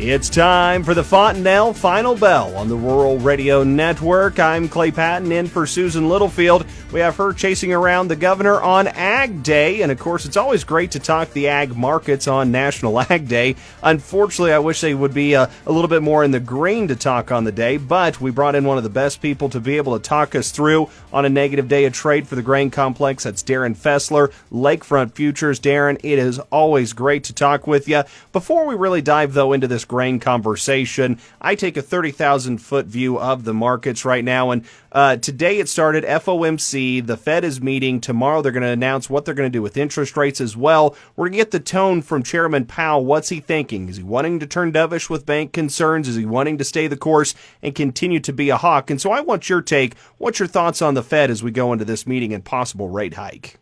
It's time for the Fontanelle Final Bell on the Rural Radio Network. I'm Clay Patton in for Susan Littlefield. We have her chasing around the governor on Ag Day, and of course it's always great to talk the ag markets on National Ag Day. Unfortunately, I wish they would be a little bit more in the green to talk on the day, but we brought in one of the best people to be able to talk us through on a negative day of trade for the grain complex. That's Darren Fessler, Lakefront Futures. Darren, it is always great to talk with you. Before we really dive, though, into this grain conversation, I take a 30,000-foot view of the markets right now, and today it started FOMC. The Fed is meeting. Tomorrow they're going to announce what they're going to do with interest rates as well. We're going to get the tone from Chairman Powell. What's he thinking? Is he wanting to turn dovish with bank concerns? Is he wanting to stay the course and continue to be a hawk? And so I want your take. What's your thoughts on the Fed as we go into this meeting and possible rate hike?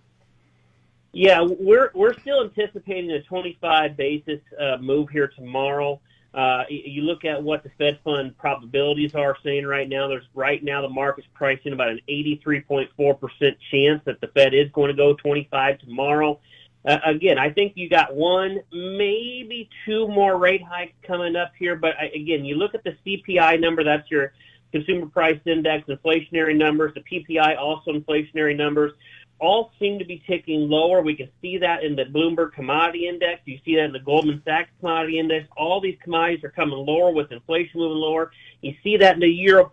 Yeah, we're still anticipating a 25 basis move here tomorrow. You look at what the Fed fund probabilities are saying right now. The market's pricing about an 83.4% chance that the Fed is going to go 25 tomorrow. Again, I think you got one, maybe two more rate hikes coming up here. But again, you look at the CPI number, that's your consumer price index, inflationary numbers, the PPI also inflationary numbers. All seem to be ticking lower. We can see that in the Bloomberg Commodity Index. You see that in the Goldman Sachs Commodity Index. All these commodities are coming lower with inflation moving lower. You see that in the urea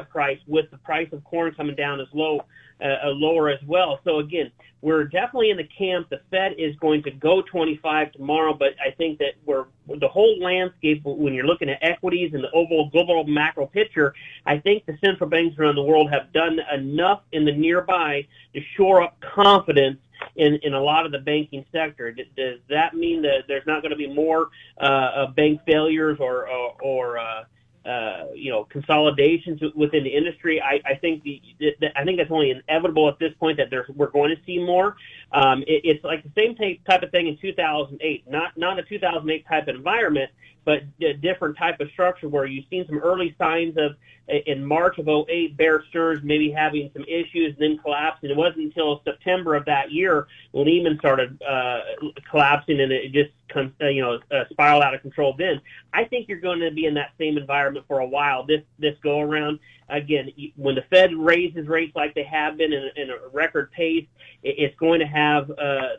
price with the price of corn coming down as lower as well. So again, we're definitely in the camp. The Fed is going to go 25 tomorrow, but I think that the whole landscape, when you're looking at equities and the overall global macro picture, I think the central banks around the world have done enough in the nearby to shore up confidence in a lot of the banking sector. Does that mean that there's not going to be more bank failures or consolidations within the industry? I think that's only inevitable at this point that we're going to see more. It's like the same type of thing in 2008, not a 2008 type of environment, but a different type of structure where you've seen some early signs of, in March of 2008, Bear Stearns maybe having some issues and then collapsing. It wasn't until September of that year when Lehman started collapsing, and it just spiraled out of control then. I think you're going to be in that same environment for a while this go around. Again, when the Fed raises rates like they have been in a record pace, it's going to have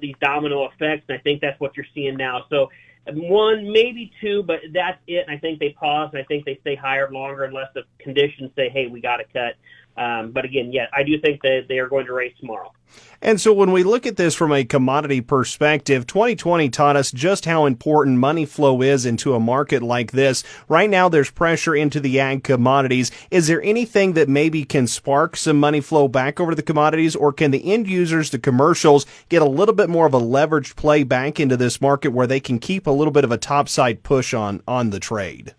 these domino effects, and I think that's what you're seeing now. So one, maybe two, but that's it. And I think they pause, and I think they stay higher longer unless the conditions say, hey, we got to cut. But again, yeah, I do think that they are going to raise tomorrow. And so when we look at this from a commodity perspective, 2020 taught us just how important money flow is into a market like this. Right now, there's pressure into the ag commodities. Is there anything that maybe can spark some money flow back over to the commodities, or can the end users, the commercials, get a little bit more of a leveraged play back into this market where they can keep a little bit of a topside push on the trade?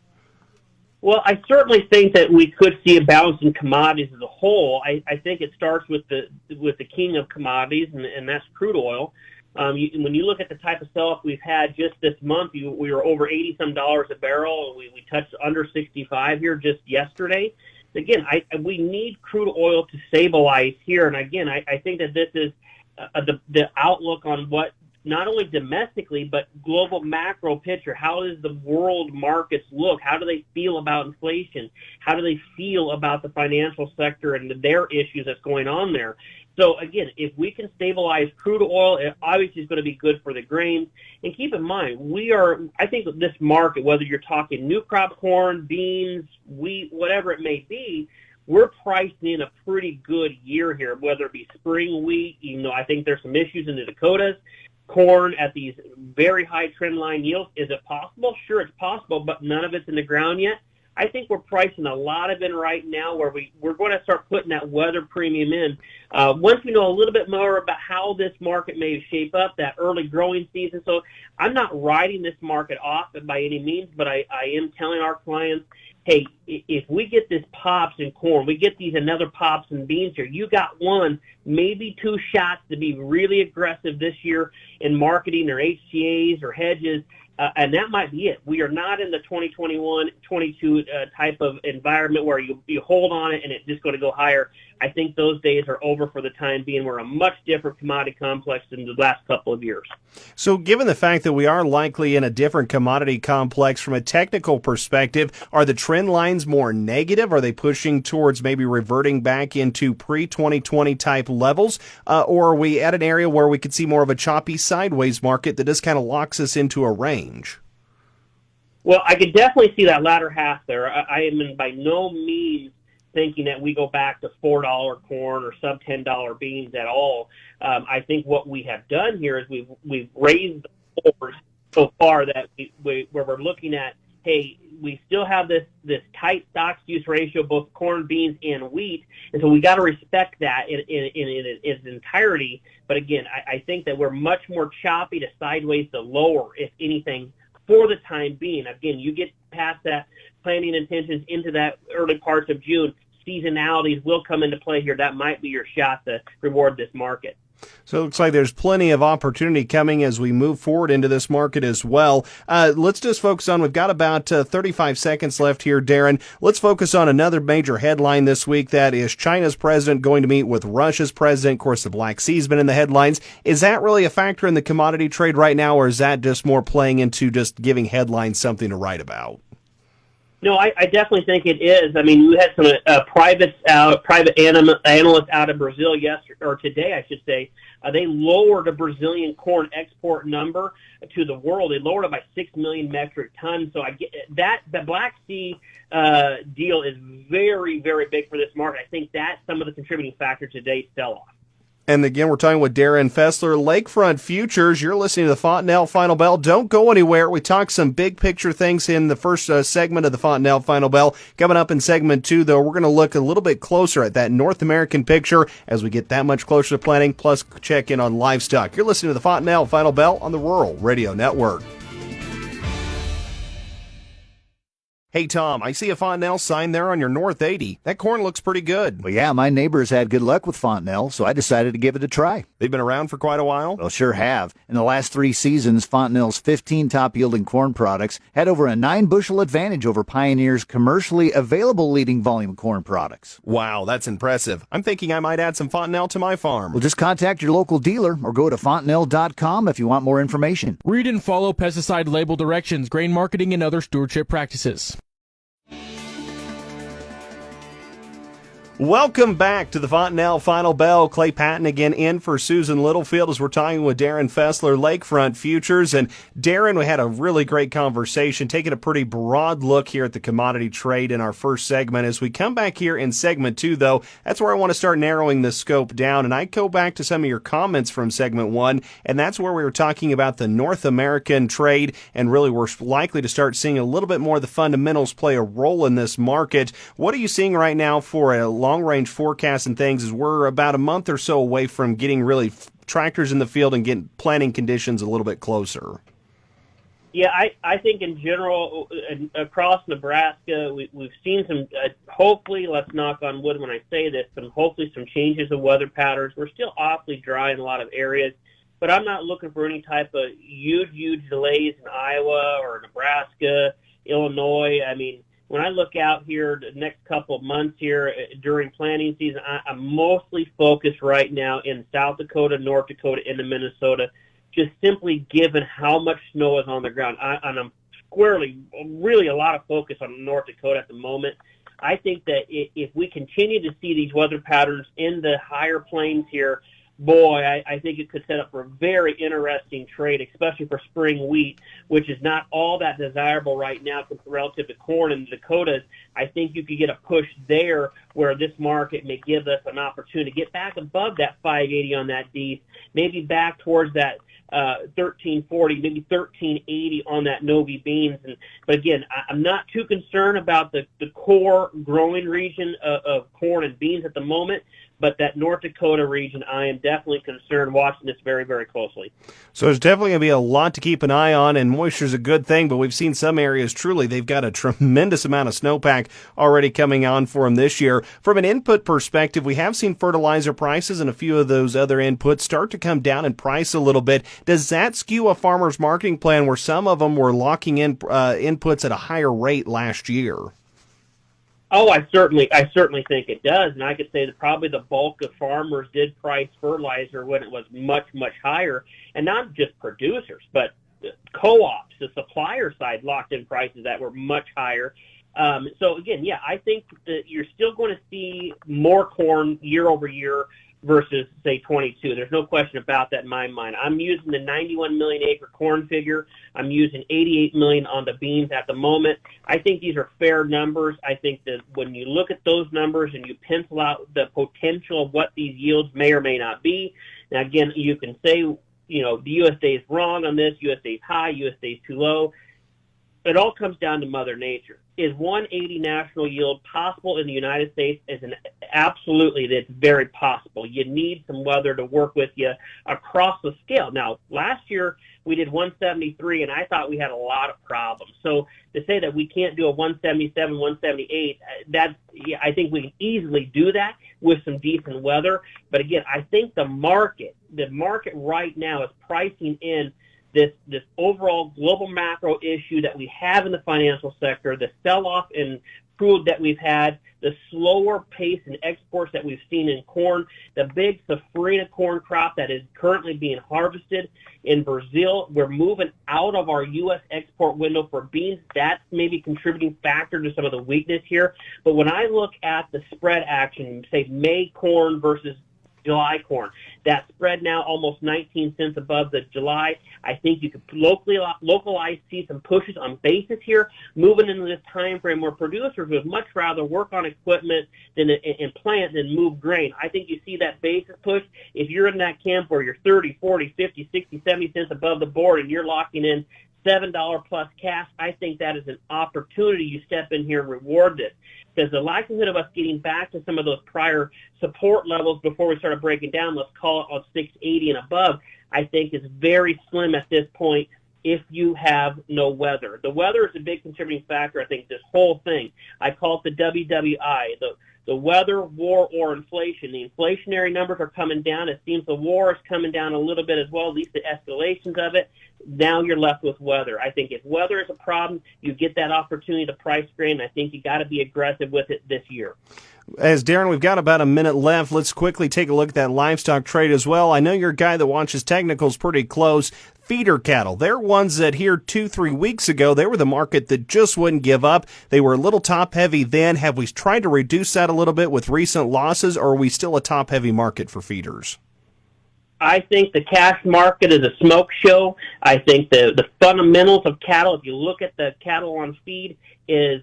Well, I certainly think that we could see a balance in commodities as a whole. I think it starts with the king of commodities, and that's crude oil. When you look at the type of sell-off we've had just this month, we were over $80-some a barrel. We touched under 65 here just yesterday. Again, we need crude oil to stabilize here, and again, I think that this is the outlook on what not only domestically, but global macro picture. How does the world markets look? How do they feel about inflation? How do they feel about the financial sector and their issues that's going on there? So again, if we can stabilize crude oil, it obviously is going to be good for the grains. And keep in mind, I think this market, whether you're talking new crop corn, beans, wheat, whatever it may be, we're priced in a pretty good year here, whether it be spring wheat. I think there's some issues in the Dakotas. Corn at these very high trend line yields. Is it possible? Sure, it's possible, but none of it's in the ground yet. I think we're pricing a lot of it right now where we're going to start putting that weather premium in. Once we know a little bit more about how this market may shape up, that early growing season. So I'm not writing this market off by any means, but I am telling our clients, hey, if we get this pops in corn, we get these another pops in beans here, you got one, maybe two shots to be really aggressive this year in marketing or HTAs or hedges And that might be it. We are not in the 2021-22 type of environment where you hold on it and it's just going to go higher. I think those days are over for the time being. We're a much different commodity complex than the last couple of years. So given the fact that we are likely in a different commodity complex from a technical perspective, are the trend lines more negative? Are they pushing towards maybe reverting back into pre-2020 type levels? Or are we at an area where we could see more of a choppy sideways market that just kind of locks us into a range? Well, I could definitely see that latter half there. I am by no means thinking that we go back to $4 corn or sub $10 beans at all. I think what we have done here is we've raised the floors so far that where we're looking at, hey, we still have this tight stocks-to-use ratio, both corn, beans, and wheat, and so we got to respect that in its entirety. But again, I think that we're much more choppy to sideways to lower, if anything, for the time being. Again, you get past that planning intentions into that early parts of June, seasonalities will come into play here. That might be your shot to reward this market. So it looks like there's plenty of opportunity coming as we move forward into this market as well. Let's just focus on, we've got about 35 seconds left here, Darren. Let's focus on another major headline this week. That is China's president going to meet with Russia's president. Of course, the Black Sea's been in the headlines. Is that really a factor in the commodity trade right now, or is that just more playing into just giving headlines something to write about? No, I definitely think it is. I mean, we had some private analysts out of Brazil yesterday, or today, I should say. They lowered a Brazilian corn export number to the world. They lowered it by 6 million metric tons. So I get that the Black Sea deal is very, very big for this market. I think that's some of the contributing factor to today's sell-off. And again, we're talking with Darren Fessler, Lakefront Futures. You're listening to the Fontanelle Final Bell. Don't go anywhere. We talked some big picture things in the first segment of the Fontanelle Final Bell. Coming up in segment 2, though, we're going to look a little bit closer at that North American picture as we get that much closer to planning, plus check in on livestock. You're listening to the Fontanelle Final Bell on the Rural Radio Network. Hey, Tom, I see a Fontanelle sign there on your North 80. That corn looks pretty good. Well, yeah, my neighbors had good luck with Fontanelle, so I decided to give it a try. They've been around for quite a while? Well, sure have. In the last 3 seasons, Fontanelle's 15 top-yielding corn products had over a 9-bushel advantage over Pioneer's commercially available leading volume corn products. Wow, that's impressive. I'm thinking I might add some Fontanelle to my farm. Well, just contact your local dealer or go to fontanelle.com if you want more information. Read and follow pesticide label directions, grain marketing, and other stewardship practices. Welcome back to the Fontanelle Final Bell. Clay Patton again in for Susan Littlefield as we're talking with Darren Fessler, Lakefront Futures. And Darren, we had a really great conversation, taking a pretty broad look here at the commodity trade in our first segment. As we come back here in segment 2, though, that's where I want to start narrowing the scope down. And I go back to some of your comments from segment 1, and that's where we were talking about the North American trade, and really we're likely to start seeing a little bit more of the fundamentals play a role in this market. What are you seeing right now for a long-range forecast and things, as we're about a month or so away from getting really tractors in the field and getting planting conditions a little bit closer? Yeah, I think in general, across Nebraska, we've seen some, hopefully, let's knock on wood when I say this, but hopefully some changes of weather patterns. We're still awfully dry in a lot of areas, but I'm not looking for any type of huge delays in Iowa or Nebraska, Illinois. I mean, when I look out here the next couple of months here during planting season, I'm mostly focused right now in South Dakota, North Dakota, into Minnesota, just simply given how much snow is on the ground. And I'm really a lot of focus on North Dakota at the moment. I think that if we continue to see these weather patterns in the higher plains here, boy, I think it could set up for a very interesting trade, especially for spring wheat, which is not all that desirable right now relative to corn in the Dakotas. I think you could get a push there where this market may give us an opportunity to get back above that 580 on that D, maybe back towards that 1340, maybe 1380 on that Novi beans. But again, I'm not too concerned about the core growing region of corn and beans at the moment. but that North Dakota region, I am definitely concerned, watching this very, very closely. So there's definitely going to be a lot to keep an eye on, and moisture's a good thing, but we've seen some areas truly, they've got a tremendous amount of snowpack already coming on for them this year. From an input perspective, we have seen fertilizer prices and a few of those other inputs start to come down in price a little bit. Does that skew a farmer's marketing plan where some of them were locking in inputs at a higher rate last year? Oh, I certainly think it does, and I could say that probably the bulk of farmers did price fertilizer when it was much, much higher, and not just producers, but co-ops, the supplier side locked in prices that were much higher. So again, yeah, I think that you're still going to see more corn year over year versus, say, 22. There's no question about that in my mind. I'm using the 91 million acre corn figure. I'm using 88 million on the beans at the moment. I think these are fair numbers. I think that when you look at those numbers and you pencil out the potential of what these yields may or may not be, now again, you can say, the USDA is wrong on this, USDA is high, USDA is too low. It all comes down to Mother Nature. Is 180 national yield possible in the United States? Absolutely, that's very possible. You need some weather to work with you across the scale. Now, last year we did 173, and I thought we had a lot of problems. So to say that we can't do a 177, 178, I think we can easily do that with some decent weather. But again, I think the market right now is pricing in this overall global macro issue that we have in the financial sector, the sell-off in crude that we've had, the slower pace in exports that we've seen in corn, the big safrinha corn crop that is currently being harvested in Brazil. We're moving out of our U.S. export window for beans. That's maybe a contributing factor to some of the weakness here. But when I look at the spread action, say May corn versus July corn, that spread now almost 19 cents above the July. I think you could localize, see some pushes on basis here, moving into this time frame where producers would much rather work on equipment and plant than move grain. I think you see that basis push. If you're in that camp where you're 30, 40, 50, 60, 70 cents above the board and you're locking in $7 plus cash, I think that is an opportunity. You step in here and reward this. Because the likelihood of us getting back to some of those prior support levels before we started breaking down, let's call it on 680 and above, I think is very slim at this point if you have no weather. The weather is a big contributing factor, I think, this whole thing. I call it the WWI, the weather, war, or inflation. The inflationary numbers are coming down. It seems the war is coming down a little bit as well, at least the escalations of it. Now you're left with weather. I think if weather is a problem, you get that opportunity to price grain. I think you got to be aggressive with it this year. As Darren, we've got about a minute left. Let's quickly take a look at that livestock trade as well. I know you're a guy that watches technicals pretty close. Feeder cattle, they're ones that here 2-3 weeks ago, they were the market that just wouldn't give up. They were a little top heavy then. Have we tried to reduce that a little bit with recent losses, or are we still a top heavy market for feeders? I think the cash market is a smoke show. I think the fundamentals of cattle, if you look at the cattle on feed, is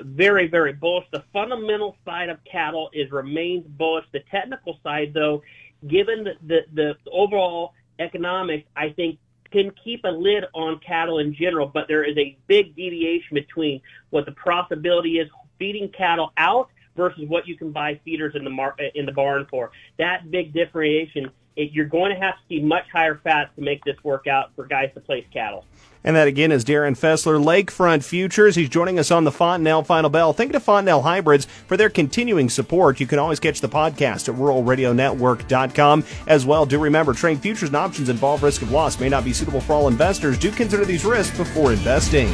very, very bullish. The fundamental side of cattle remains bullish. The technical side, though, given the overall economics, I think can keep a lid on cattle in general, but there is a big deviation between what the profitability is feeding cattle out versus what you can buy feeders in the barn for. That big differentiation, you're going to have to see much higher fats to make this work out for guys to place cattle. And that, again, is Darren Fessler, Lakefront Futures. He's joining us on the Fontanelle Final Bell. Thank you to Fontanelle Hybrids for their continuing support. You can always catch the podcast at ruralradionetwork.com. As well, do remember, trading futures and options involve risk of loss, may not be suitable for all investors. Do consider these risks before investing.